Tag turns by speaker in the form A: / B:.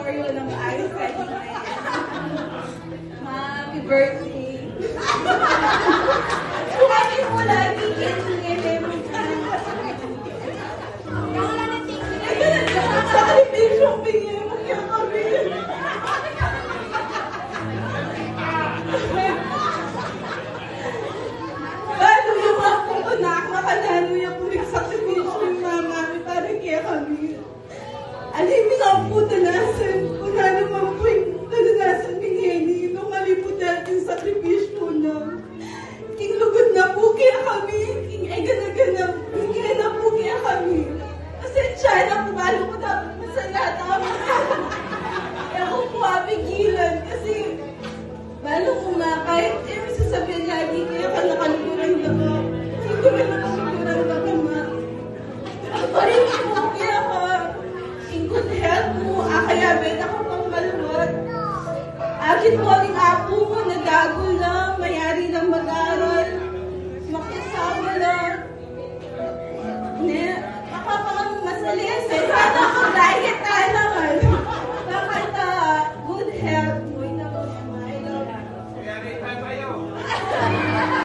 A: for you ng maayos kayo na yan. Happy birthday. Lagi mo lagi kinin mo. Sa kalipisyon, bigyan mo kaya kami. Lalo yung ako ko na makalalo yung nagsakripisyo yung mama para kaya kami. Alimin ako po dalasan. Kung ano man po yung kadalasan ni Henny, nung malipot natin yung sakripisyo na. King lugod na po kaya kami. King eganaganap. King na po kaya kami. Pasensya na po, balo ko dapat masaya. Tama. Kaya ako po apigilan kasi balo ko nga kahit sasabihin lagi kaya ka nakaluguran ka mo. Hindi ko rin nakaluguran ka ka ma. Ako rin po kaya ka in good health mo. Kaya beta ka pang maluwag. Akit mo ang apo mo nagago